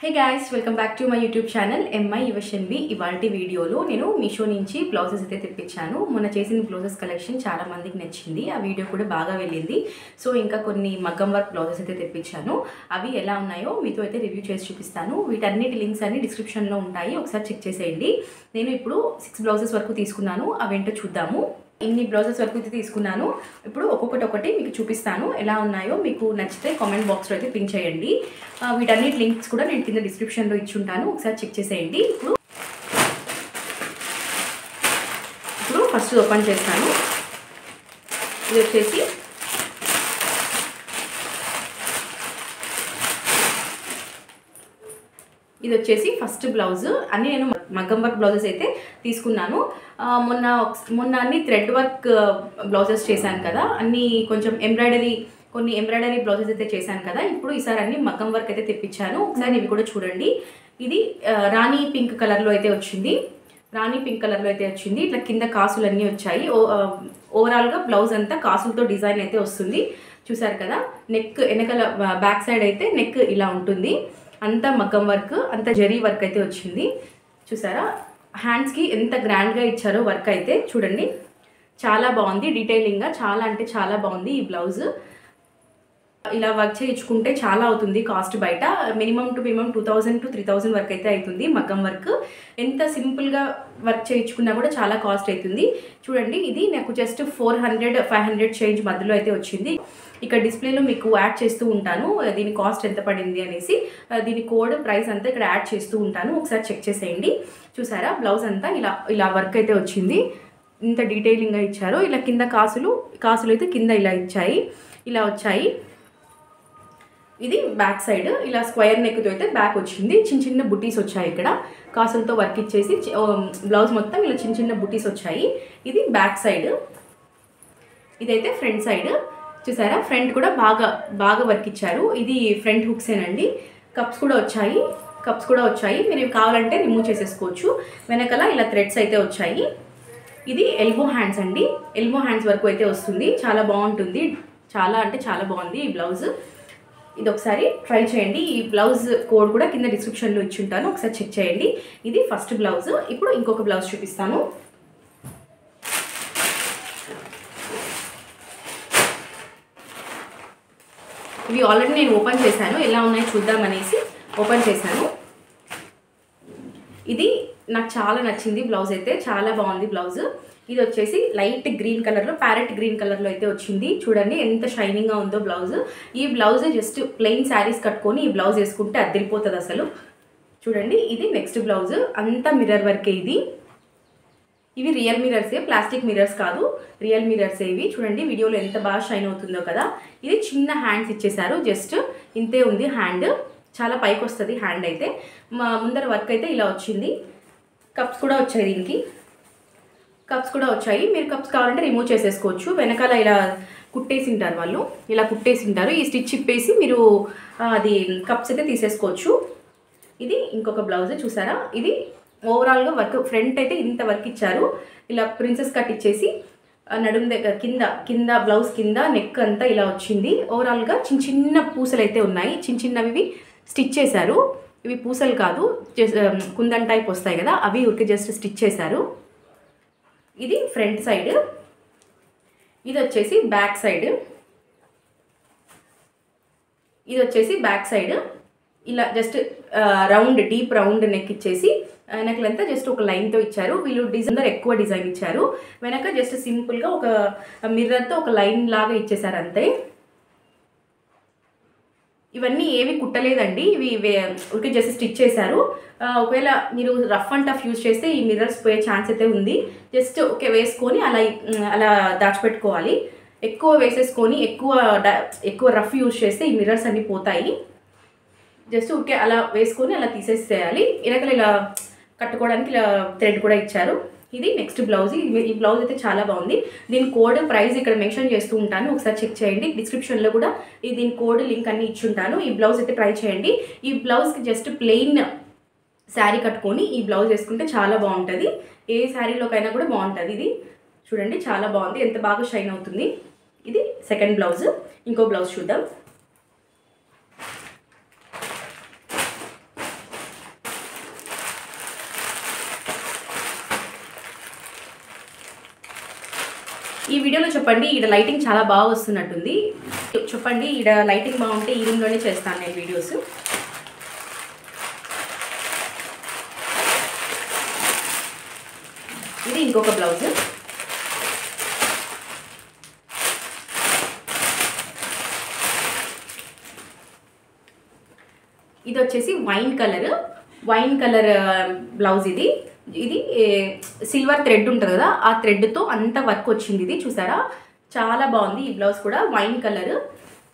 Hey guys, welcome back to my YouTube channel MI Yuvashanvi. ఇవాల్టి వీడియోలో నేను మీషో నుంచి బ్లౌజెస్ అయితే తెప్పించాను. మొన్న చేసిన బ్లౌజెస్ కలెక్షన్ చాలా మందికి నచ్చింది. ఆ వీడియో కూడా బాగా వెళ్ళింది. సో ఇంకా కొన్ని మగ్గం వర్క్ బ్లౌజెస్ అయితే తెప్పించాను. అవి ఎలా ఉన్నాయో మీతో అయితే రివ్యూ చేసి చూపిస్తాను. వీటన్నిటి లింక్స్ అన్ని డిస్క్రిప్షన్లో ఉంటాయి. ఒకసారి చెక్ చేసేయండి. నేను ఇప్పుడు 6 బ్లౌజెస్ వరకు తీసుకున్నాను. అవేంటో చూద్దాము. ఇన్ని బ్లౌజెస్ వరకు అయితే తీసుకున్నాను. ఇప్పుడు ఒక్కొక్కటి మీకు చూపిస్తాను. ఎలా ఉన్నాయో మీకు నచ్చితే కామెంట్ బాక్స్లో అయితే పిన్ చేయండి. వీటన్నిటి లింక్స్ కూడా నేను కింద డిస్క్రిప్షన్లో ఇచ్చుంటాను. ఒకసారి చెక్ చేసేయండి. ఇప్పుడు ఫస్ట్ ఓపెన్ చేస్తాను. ఇది వచ్చేసి ఫస్ట్ బ్లౌజ్. అన్నీ నేను మగ్గం వర్క్ బ్లౌజెస్ అయితే తీసుకున్నాను. మొన్న అన్ని థ్రెడ్ వర్క్ బ్లౌజెస్ చేశాను కదా, అన్నీ కొంచెం కొన్ని ఎంబ్రాయిడరీ బ్లౌజెస్ అయితే చేశాను కదా. ఇప్పుడు ఈసారి అన్ని మగ్గం వర్క్ అయితే తెప్పించాను. ఒకసారి ఇవి కూడా చూడండి. ఇది రాణి పింక్ కలర్లో అయితే వచ్చింది. ఇట్లా కింద కాసులు అన్నీ వచ్చాయి. ఓవరాల్గా బ్లౌజ్ అంతా కాసులతో డిజైన్ అయితే వస్తుంది. చూసారు కదా. నెక్ వెనకాల బ్యాక్ సైడ్ అయితే నెక్ ఇలా ఉంటుంది. అంతా మగ్గం వర్క్, అంతా జరీ వర్క్ అయితే వచ్చింది. చూసారా, హ్యాండ్స్కి ఎంత గ్రాండ్గా ఇచ్చారో వర్క్ అయితే చూడండి. చాలా బాగుంది. డీటెయిలింగ్గా చాలా అంటే చాలా బాగుంది ఈ బ్లౌజ్. ఇలా వర్క్ చేయించుకుంటే చాలా అవుతుంది కాస్ట్. బయట మినిమం 2000 to 3000 వరకు అయితే అవుతుంది మగ్గం వర్క్. ఎంత సింపుల్గా వర్క్ చేయించుకున్నా కూడా చాలా కాస్ట్ అవుతుంది. చూడండి, ఇది నాకు జస్ట్ 400-500 చేంజ్ మధ్యలో అయితే వచ్చింది. ఇక్కడ డిస్ప్లేలో మీకు యాడ్ చేస్తూ ఉంటాను దీని కాస్ట్ ఎంత పడింది అనేసి. దీని కోడ్ ప్రైస్ అంతా ఇక్కడ యాడ్ చేస్తూ ఉంటాను. ఒకసారి చెక్ చేసేయండి. చూసారా, బ్లౌజ్ అంతా ఇలా వర్క్ అయితే వచ్చింది. ఇంత డీటెయిలింగ్గా ఇచ్చారు. ఇలా కింద కాసులు అయితే కింద ఇలా వచ్చాయి. ఇది బ్యాక్ సైడ్ ఇలా స్క్వేర్ నెక్తో అయితే బ్యాక్ వచ్చింది. చిన్న బుటీస్ వచ్చాయి. ఇక్కడ కాసులతో వర్క్ ఇచ్చేసి బ్లౌజ్ మొత్తం ఇలా చిన్న బుటీస్ వచ్చాయి. ఇది బ్యాక్ సైడ్. ఇదైతే ఫ్రంట్ సైడ్. చూసారా, ఫ్రంట్ కూడా బాగా వర్క్ ఇచ్చారు. ఇది ఫ్రంట్ హుక్సేనండి. కప్స్ కూడా వచ్చాయి. మీరు కావాలంటే రిమూవ్ చేసేసుకోవచ్చు. వెనకాల ఇలా థ్రెడ్స్ అయితే వచ్చాయి. ఇది ఎల్బో హ్యాండ్స్ అండి. ఎల్బో హ్యాండ్స్ వరకు అయితే వస్తుంది. చాలా బాగుంటుంది. చాలా అంటే చాలా బాగుంది ఈ బ్లౌజ్. ఇది ఒకసారి ట్రై చేయండి. ఈ బ్లౌజ్ కోడ్ కూడా కింద డిస్క్రిప్షన్లో ఇచ్చుంటాను. ఒకసారి చెక్ చేయండి. ఇది ఫస్ట్ బ్లౌజ్. ఇప్పుడు ఇంకొక బ్లౌజ్ చూపిస్తాను. ఇవి ఆల్రెడీ నేను ఓపెన్ చేశాను. ఎలా ఉన్నాయో చూద్దామనేసి ఓపెన్ చేశాను. ఇది నాకు చాలా నచ్చింది బ్లౌజ్ అయితే. చాలా బాగుంది బ్లౌజ్. ఇది వచ్చేసి లైట్ గ్రీన్ కలర్లో, ప్యారెట్ గ్రీన్ కలర్లో అయితే వచ్చింది. చూడండి ఎంత షైనింగ్గా ఉందో బ్లౌజ్. ఈ బ్లౌజ్ జస్ట్ ప్లెయిన్ శారీస్ కట్టుకొని ఈ బ్లౌజ్ వేసుకుంటే అద్దరిపోతుంది అసలు. చూడండి, ఇది నెక్స్ట్ బ్లౌజ్. అంతా మిర్రర్ వర్కే. ఇవి రియల్ మిర్రర్సే, ప్లాస్టిక్ మిర్రర్స్ కాదు, రియల్ మిర్రర్సే ఇవి. చూడండి వీడియోలో ఎంత బాగా షైన్ అవుతుందో కదా. ఇది చిన్న హ్యాండ్స్ ఇచ్చేసారు. జస్ట్ ఇంతే ఉంది హ్యాండ్. చాలా పైకి వస్తుంది హ్యాండ్ అయితే. ముందర వర్క్ అయితే ఇలా వచ్చింది. కప్స్ కూడా వచ్చాయి. దీనికి కప్స్ కూడా వచ్చాయి. మీరు కప్స్ కావాలంటే రిమూవ్ చేసేసుకోవచ్చు. వెనకాల ఇలా కుట్టేసింటారు వాళ్ళు. ఈ స్టిచ్ ఇప్పేసి మీరు అది కప్స్ అయితే తీసేసుకోవచ్చు. ఇది ఇంకొక బ్లౌజ్. చూసారా, ఇది ఓవరాల్గా వర్క్. ఫ్రంట్ అయితే ఇంత వర్క్ ఇచ్చారు. ఇలా ప్రిన్సెస్ కట్ ఇచ్చేసి నడుము దగ్గర కింద బ్లౌజ్ కింద నెక్ అంతా ఇలా వచ్చింది. ఓవరాల్గా చిన్న పూసలు అయితే ఉన్నాయి. చిన్నవి స్టిచ్ చేశారు. ఇవి పూసలు కాదు, కుందన్ టైప్ వస్తాయి కదా, అవి ఊరికి జస్ట్ స్టిచ్ చేశారు. ఇది ఫ్రంట్ సైడ్. ఇది వచ్చేసి బ్యాక్ సైడ్. ఇలా జస్ట్ డీప్ రౌండ్ నెక్ ఇచ్చేసి నెక్లంతా జస్ట్ ఒక లైన్తో ఇచ్చారు. వీళ్ళు డిజైనర్ ఎక్కువ డిజైన్ ఇచ్చారు. వెనక జస్ట్ సింపుల్గా ఒక మిర్రర్తో ఒక లైన్ లాగా ఇచ్చేసారు అంతే. ఇవన్నీ ఏవి కుట్టలేదండి. ఇవి ఊరికే జస్ట్ స్టిచ్ చేశారు. ఒకవేళ మీరు రఫ్ అండ్ టఫ్ యూజ్ చేస్తే ఈ మిర్రర్స్ పోయే ఛాన్స్ అయితే ఉంది. జస్ట్ వేసుకొని అలా దాచిపెట్టుకోవాలి. ఎక్కువ వేసేసుకొని ఎక్కువ రఫ్ యూజ్ చేస్తే ఈ మిర్రర్స్ అన్నీ పోతాయి. జస్ట్ ఊరికే అలా వేసుకొని అలా తీసేసేయాలి. వెనకాల ఇలా కట్టుకోవడానికి ఇలా థ్రెడ్ కూడా ఇచ్చారు. ఇది నెక్స్ట్ బ్లౌజ్. ఈ బ్లౌజ్ అయితే చాలా బాగుంది. దీని కోడ్ ప్రైస్ ఇక్కడ మెన్షన్ చేస్తూ ఉంటాను. ఒకసారి చెక్ చేయండి. డిస్క్రిప్షన్లో కూడా దీని కోడ్ లింక్ అన్ని ఇచ్చుంటాను. ఈ బ్లౌజ్ అయితే ట్రై చేయండి. ఈ బ్లౌజ్కి జస్ట్ ప్లెయిన్ శారీ కట్టుకొని ఈ బ్లౌజ్ వేసుకుంటే చాలా బాగుంటుంది. ఏ శారీలోకైనా కూడా బాగుంటుంది. ఇది చూడండి, చాలా బాగుంది. ఎంత బాగా షైన్ అవుతుంది. ఇది సెకండ్ బ్లౌజ్. ఇంకో బ్లౌజ్ చూద్దాం. ఈ వీడియోలో చెప్పండి, ఇక్కడ లైటింగ్ చాలా బాగా వస్తున్నట్టుంది. చెప్పండి, ఇక్కడ లైటింగ్ బాగుంటే ఈ రూమ్లోనే చేస్తాను నేను వీడియోస్. ఇది ఇంకొక బ్లౌజ్. ఇది వచ్చేసి వైన్ కలర్ బ్లౌజ్. ఇది సిల్వర్ థ్రెడ్ ఉంటుంది కదా, ఆ థ్రెడ్తో అంత వర్క్ వచ్చింది. ఇది చూసారా, చాలా బాగుంది. ఈ బ్లౌజ్ కూడా వైన్ కలర్,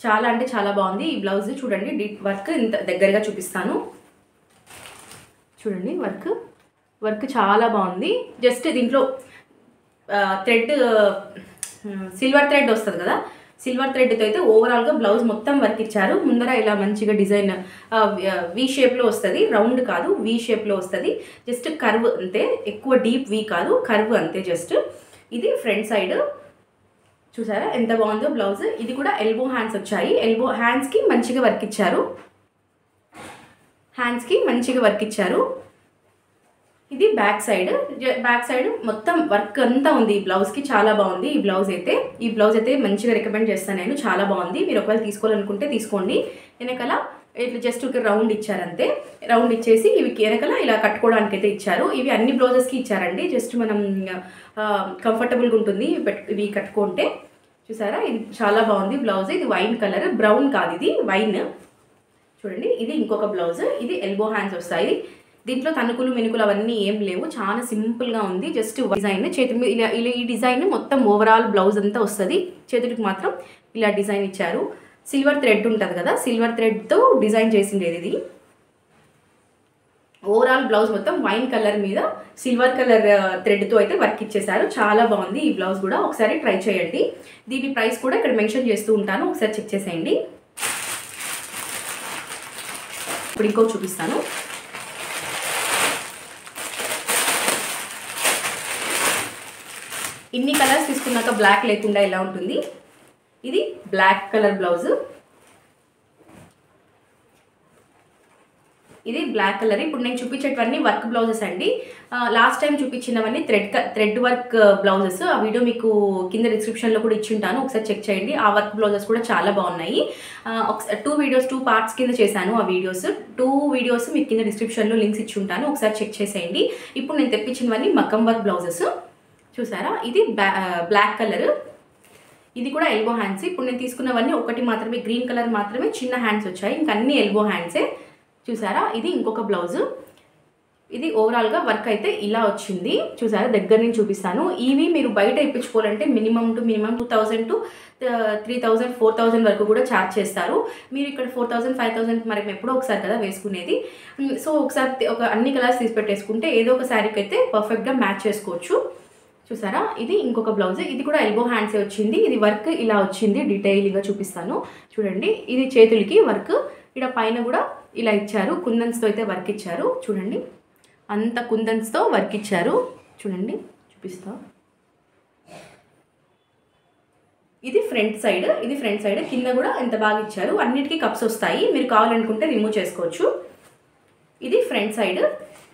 చాలా అంటే చాలా బాగుంది ఈ బ్లౌజ్. చూడండి వర్క్ ఇంత దగ్గరగా చూపిస్తాను. చూడండి వర్క్ చాలా బాగుంది. జస్ట్ దీంట్లో థ్రెడ్ సిల్వర్ థ్రెడ్ వస్తుంది కదా, సిల్వర్ థ్రెడ్తో అయితే ఓవరాల్గా బ్లౌజ్ మొత్తం వర్క్ ఇచ్చారు. ముందర ఇలా మంచిగా డిజైన్ వీ షేప్లో వస్తుంది, రౌండ్ కాదు, వీ షేప్లో వస్తుంది. జస్ట్ కర్వ్ అంతే, ఎక్కువ డీప్ వీ కాదు, కర్వ్ అంతే జస్ట్. ఇది ఫ్రంట్ సైడ్. చూసారా ఎంత బాగుందో బ్లౌజ్. ఇది కూడా ఎల్బో హ్యాండ్స్ వచ్చాయి. ఎల్బో హ్యాండ్స్కి మంచిగా వర్క్ ఇచ్చారు. ఇది బ్యాక్ సైడ్ మొత్తం వర్క్ అంతా ఉంది ఈ బ్లౌజ్కి. చాలా బాగుంది ఈ బ్లౌజ్ అయితే మంచిగా రికమెండ్ చేస్తాను నేను. చాలా బాగుంది. మీరు ఒకవేళ తీసుకోవాలనుకుంటే తీసుకోండి. వెనకాల ఇట్లా జస్ట్ ఒక రౌండ్ ఇచ్చారంతే. రౌండ్ ఇచ్చేసి ఇవి వెనకాల ఇలా కట్టుకోవడానికి అయితే ఇచ్చారు. ఇవి అన్ని బ్లౌజెస్కి ఇచ్చారండి. జస్ట్ మనం కంఫర్టబుల్గా ఉంటుంది ఇవి కట్టుకుంటే. చూసారా, ఇది చాలా బాగుంది బ్లౌజ్. ఇది వైన్ కలర్, బ్రౌన్ కాదు, ఇది వైన్. చూడండి, ఇది ఇంకొక బ్లౌజ్. ఇది ఎల్బో హ్యాండ్స్ వస్తాయి. దీంట్లో తణుకులు మెనుకులు అవన్నీ ఏం లేవు, చాలా సింపుల్గా ఉంది. జస్ట్ డిజైన్ చేతి మీద ఇలా ఈ డిజైన్ మొత్తం ఓవరాల్ బ్లౌజ్ అంతా వస్తుంది. చేతులకు మాత్రం ఇలా డిజైన్ ఇచ్చారు. సిల్వర్ థ్రెడ్ ఉంటుంది కదా, సిల్వర్ థ్రెడ్తో డిజైన్ చేసిండేది ఇది. ఓవరాల్ బ్లౌజ్ మొత్తం వైన్ కలర్ మీద సిల్వర్ కలర్ థ్రెడ్తో అయితే వర్క్ ఇచ్చేసారు. చాలా బాగుంది ఈ బ్లౌజ్ కూడా. ఒకసారి ట్రై చేయండి. దీని ప్రైస్ కూడా ఇక్కడ మెన్షన్ చేస్తూ ఉంటాను, ఒకసారి చెక్ చేసేయండి. ఇప్పుడు ఇంకో చూపిస్తాను. ఇన్ని కలర్స్ తీసుకున్నాక బ్లాక్ లేకుండా ఎలా ఉంటుంది. ఇది బ్లాక్ కలర్ బ్లౌజ్. ఇది బ్లాక్ కలర్. ఇప్పుడు నేను చూపించేటవన్నీ వర్క్ బ్లౌజెస్ అండి. లాస్ట్ టైం చూపించినవన్నీ థ్రెడ్ వర్క్ బ్లౌజెస్. ఆ వీడియో మీకు కింద డిస్క్రిప్షన్లో కూడా ఇచ్చింటాను, ఒకసారి చెక్ చేయండి. ఆ వర్క్ బ్లౌజెస్ కూడా చాలా బాగున్నాయి. 2 పార్ట్స్ కింద చేశాను ఆ వీడియోస్. 2 వీడియోస్ మీకు కింద డిస్క్రిప్షన్లో లింక్స్ ఇచ్చి ఉంటాను, ఒకసారి చెక్ చేసేయండి. ఇప్పుడు నేను తెప్పించినవన్నీ మగ్గం వర్క్ బ్లౌజెస్. చూసారా, ఇది బ్లాక్ కలర్. ఇది కూడా ఎల్బో హ్యాండ్స్. ఇప్పుడు నేను తీసుకున్నవన్నీ ఒకటి మాత్రమే, గ్రీన్ కలర్ మాత్రమే చిన్న హ్యాండ్స్ వచ్చాయి, ఇంకా అన్ని ఎల్బో హ్యాండ్సే. చూసారా, ఇది ఇంకొక బ్లౌజ్. ఇది ఓవరాల్గా వర్క్ అయితే ఇలా వచ్చింది. చూసారా, దగ్గర నుంచి చూపిస్తాను. ఇవి మీరు బయట ఇప్పించుకోవాలంటే మినిమం 2000 to 3000 4000 వరకు కూడా ఛార్జ్ చేస్తారు. మీరు ఇక్కడ 4000 5000 మరి ఎప్పుడో ఒకసారి కదా వేసుకునేది. సో ఒకసారి అన్ని కలర్స్ తీసి పెట్టేసుకుంటే ఏదో ఒక శారీకి అయితే పర్ఫెక్ట్గా మ్యాచ్ చేసుకోవచ్చు. చూసారా, ఇది ఇంకొక బ్లౌజ్. ఇది కూడా ఎల్బో హ్యాండ్సే వచ్చింది. ఇది వర్క్ ఇలా వచ్చింది, డీటెయిల్గా చూపిస్తాను. చూడండి, ఇది చేతులకి వర్క్. ఇక్కడ పైన కూడా ఇలా ఇచ్చారు, కుందన్స్తో అయితే వర్క్ ఇచ్చారు. చూడండి, అంత కుందన్స్తో వర్క్ ఇచ్చారు. చూడండి, చూపిస్తా. ఇది ఫ్రంట్ సైడ్. కింద కూడా ఎంత బాగా ఇచ్చారు. అన్నిటికీ కప్స్ వస్తాయి, మీరు కావాలనుకుంటే రిమూవ్ చేసుకోవచ్చు. ఇది ఫ్రంట్ సైడ్.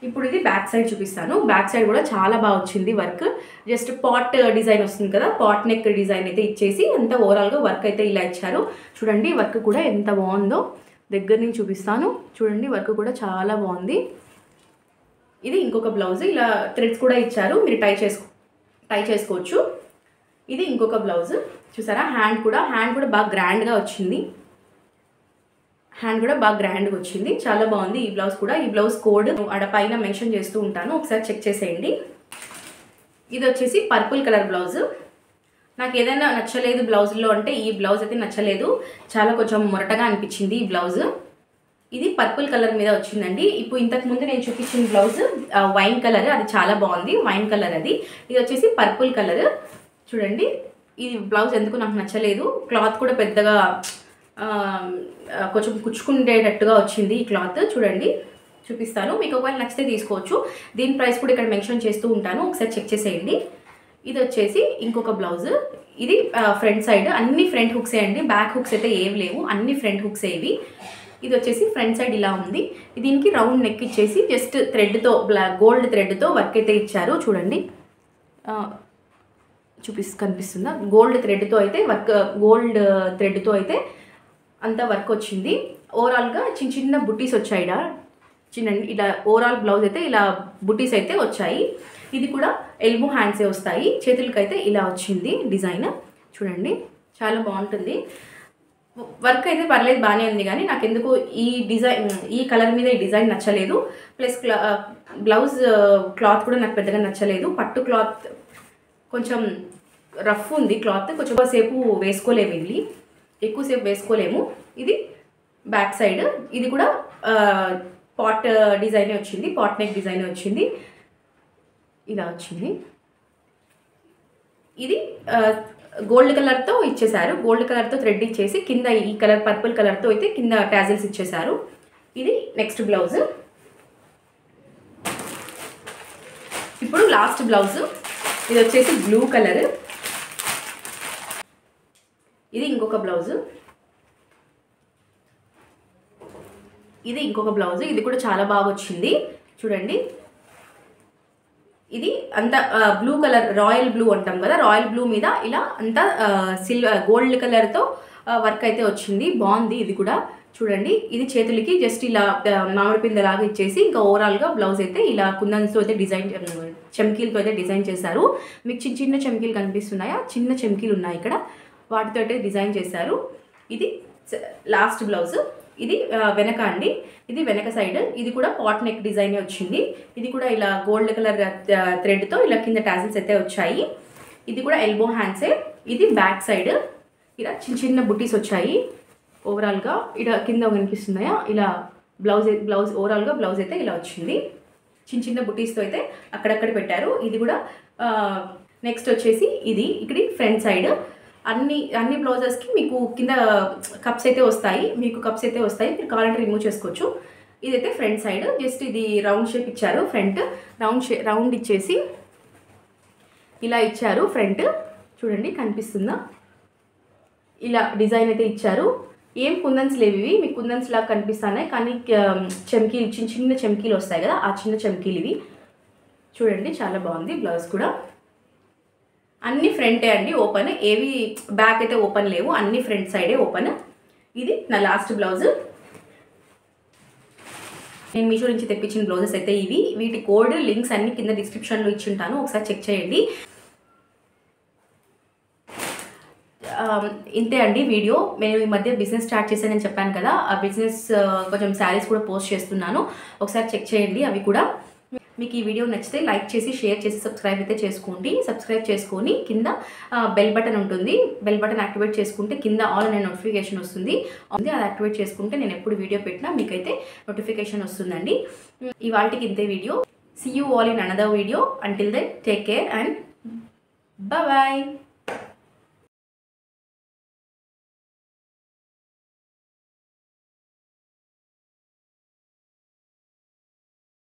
ఇప్పుడు ఇది బ్యాక్ సైడ్ చూపిస్తాను. బ్యాక్ సైడ్ కూడా చాలా బాగా వచ్చింది వర్క్. జస్ట్ పాట్ డిజైన్ వస్తుంది కదా, పాట్ నెక్ డిజైన్ అయితే ఇచ్చేసి అంత ఓవరాల్గా వర్క్ అయితే ఇలా ఇచ్చారు. చూడండి, వర్క్ కూడా ఎంత బాగుందో దగ్గర నుంచి చూపిస్తాను. చూడండి, వర్క్ కూడా చాలా బాగుంది. ఇది ఇంకొక బ్లౌజ్. ఇలా థ్రెడ్స్ కూడా ఇచ్చారు, మీరు టై చేసుకోవచ్చు. ఇది ఇంకొక బ్లౌజ్. చూసారా, హ్యాండ్ కూడా బాగా గ్రాండ్గా వచ్చింది. చాలా బాగుంది ఈ బ్లౌజ్ కూడా. ఈ బ్లౌజ్ కోడ్ ఆడ పైన మెన్షన్ చేస్తూ ఉంటాను, ఒకసారి చెక్ చేసేయండి. ఇది వచ్చేసి పర్పుల్ కలర్ బ్లౌజ్. నాకు ఏదైనా నచ్చలేదు బ్లౌజ్లో అంటే ఈ బ్లౌజ్ అయితే నచ్చలేదు, చాలా కొంచెం మొరటగా అనిపించింది ఈ బ్లౌజ్. ఇది పర్పుల్ కలర్ మీద వచ్చిందండి. ఇప్పుడు ఇంతకుముందు నేను చూపించిన బ్లౌజ్ వైన్ కలర్, అది చాలా బాగుంది, వైన్ కలర్ అది. ఇది వచ్చేసి పర్పుల్ కలర్. చూడండి, ఈ బ్లౌజ్ ఎందుకు నాకు నచ్చలేదు. క్లాత్ కూడా పెద్దగా కొంచెం కుచ్చుకుండేటట్టుగా వచ్చింది ఈ క్లాత్. చూడండి, చూపిస్తాను, మీకు ఒకవేళ నచ్చితే తీసుకోవచ్చు. దీని ప్రైస్ కూడా ఇక్కడ మెన్షన్ చేస్తూ ఉంటాను, ఒకసారి చెక్ చేసేయండి. ఇది వచ్చేసి ఇంకొక బ్లౌజ్. ఇది ఫ్రంట్ సైడ్, అన్ని ఫ్రంట్ హుక్సే అండి, బ్యాక్ హుక్స్ అయితే ఏవి లేవు, అన్ని ఫ్రంట్ హుక్సే ఇవి. ఇది వచ్చేసి ఫ్రంట్ సైడ్ ఇలా ఉంది. దీనికి రౌండ్ నెక్ ఇచ్చేసి జస్ట్ థ్రెడ్తో గోల్డ్ థ్రెడ్తో వర్క్ అయితే ఇచ్చారు. చూడండి, కనిపిస్తుందా, గోల్డ్ థ్రెడ్తో అయితే వర్క్, గోల్డ్ థ్రెడ్తో అయితే అంత వర్క్ వచ్చింది. ఓవరాల్గా చిన్న చిన్న బుట్టీస్ వచ్చాయి చిన్న, ఇలా ఓవరాల్ బ్లౌజ్ అయితే ఇలా బుట్టీస్ అయితే వచ్చాయి. ఇది కూడా ఎల్బో హ్యాండ్సే వస్తాయి. చేతులకైతే ఇలా వచ్చింది డిజైన్. చూడండి చాలా బాగుంటుంది. వర్క్ అయితే పర్లేదు, బాగానే ఉంది. కానీ నాకు ఎందుకు ఈ కలర్ మీద ఈ డిజైన్ నచ్చలేదు. ప్లస్ బ్లౌజ్ క్లాత్ కూడా నాకు పెద్దగా నచ్చలేదు. పట్టు క్లాత్ కొంచెం రఫ్ ఉంది క్లాత్, కొంచెం సేపు వేసుకోలేము, ఇది ఎక్కువసేపు వేసుకోలేము. ఇది బ్యాక్ సైడ్, ఇది కూడా పాట్ డిజైనే వచ్చింది, పాట్ నెక్ డిజైన్ వచ్చింది. ఇలా వచ్చింది. ఇది గోల్డ్ కలర్తో ఇచ్చేసారు, గోల్డ్ కలర్తో థ్రెడ్ ఇచ్చేసి కింద ఈ కలర్ పర్పుల్ కలర్తో అయితే కింద టాజిల్స్ ఇచ్చేసారు. ఇది నెక్స్ట్ బ్లౌజ్. ఇప్పుడు లాస్ట్ బ్లౌజ్, ఇది వచ్చేసి బ్లూ కలర్. ఇది ఇంకొక బ్లౌజ్, ఇది ఇంకొక బ్లౌజ్. ఇది కూడా చాలా బాగా వచ్చింది. చూడండి, ఇది అంతా బ్లూ కలర్, రాయల్ బ్లూ అంటాం కదా, రాయల్ బ్లూ మీద ఇలా అంతా గోల్డ్ కలర్తో వర్క్ అయితే వచ్చింది. బాగుంది ఇది కూడా. చూడండి, ఇది చేతులకి జస్ట్ ఇలా మామిడి పిందెలాగా ఇచ్చేసి ఇంకా ఓవరాల్గా బ్లౌజ్ అయితే ఇలా కుందన్స్తో అయితే డిజైన్, చెమ్కీలతో అయితే డిజైన్ చేశారు. మీకు చిన్న చిన్న చెమ్కీలు కనిపిస్తున్నాయా, చిన్న చెమ్కీలు ఉన్నాయి ఇక్కడ, వాటితో అయితే డిజైన్ చేశారు. ఇది లాస్ట్ బ్లౌజ్. ఇది వెనక అండి, ఇది వెనక సైడ్. ఇది కూడా పాట్ నెక్ డిజైనే వచ్చింది. ఇది కూడా ఇలా గోల్డ్ కలర్ థ్రెడ్తో ఇలా కింద టాజిల్స్ అయితే వచ్చాయి. ఇది కూడా ఎల్బో హ్యాండ్సే. ఇది బ్యాక్ సైడ్, ఇలా చిన్న చిన్న బుట్టీస్ వచ్చాయి. ఓవరాల్గా ఇలా కింద కనిపిస్తున్నాయా, ఇలా బ్లౌజ్ ఓవరాల్గా బ్లౌజ్ అయితే ఇలా వచ్చింది. చిన్న చిన్న బుట్టీస్తో అయితే అక్కడక్కడ పెట్టారు. ఇది కూడా నెక్స్ట్ వచ్చేసి ఇది ఇక్కడ ఫ్రంట్ సైడ్. అన్ని బ్లౌజెస్కి మీకు కింద కప్స్ అయితే వస్తాయి, మీరు కావాలంటే రిమూవ్ చేసుకోవచ్చు. ఇదైతే ఫ్రంట్ సైడ్. జస్ట్ ఇది రౌండ్ షేప్ ఇచ్చారు, ఫ్రంట్ రౌండ్ ఇచ్చేసి ఇలా ఇచ్చారు ఫ్రంట్. చూడండి కనిపిస్తుందా, ఇలా డిజైన్ అయితే ఇచ్చారు. ఏం కుందన్స్ లేవు ఇవి, మీకు కుందన్స్ లాగా కనిపిస్తున్నాయి కానీ చెమ్కీలు, చిన్న చిన్న చెమ్కీలు వస్తాయి కదా, ఆ చిన్న చెమ్కీలు ఇవి. చూడండి చాలా బాగుంది బ్లౌజ్ కూడా. అన్ని ఫ్రంటే అండి ఓపెన్, ఏవి బ్యాక్ అయితే ఓపెన్ లేవు, అన్ని ఫ్రంట్ సైడే ఓపెన్. ఇది నా లాస్ట్ బ్లౌజ్. నేను మీషో నుంచి తెప్పించిన బ్లౌజెస్ అయితే ఇవి. వీటి కోడ్ లింక్స్ అన్ని కింద డిస్క్రిప్షన్లో ఇచ్చి ఉంటాను, ఒకసారి చెక్ చేయండి. ఇంతే అండి వీడియో. నేను ఈ మధ్య బిజినెస్ స్టార్ట్ చేశానని చెప్పాను కదా, ఆ బిజినెస్ కొంచెం శారీస్ కూడా పోస్ట్ చేస్తున్నాను, ఒకసారి చెక్ చేయండి అవి కూడా. మీకు ఈ వీడియో నచ్చితే లైక్ చేసి, షేర్ చేసి, సబ్స్క్రైబ్ అయితే చేసుకోండి. సబ్స్క్రైబ్ చేసుకొని కింద బెల్ బటన్ ఉంటుంది, బెల్ బటన్ యాక్టివేట్ చేసుకుంటే కింద ఆల్ అనే నోటిఫికేషన్ వస్తుంది. అది యాక్టివేట్ చేసుకుంటే నేను ఎప్పుడు వీడియో పెట్టినా మీకైతే నోటిఫికేషన్ వస్తుందండి. ఇవాళకి ఇంతే video. See you all in another video. Until then, take care and bye bye.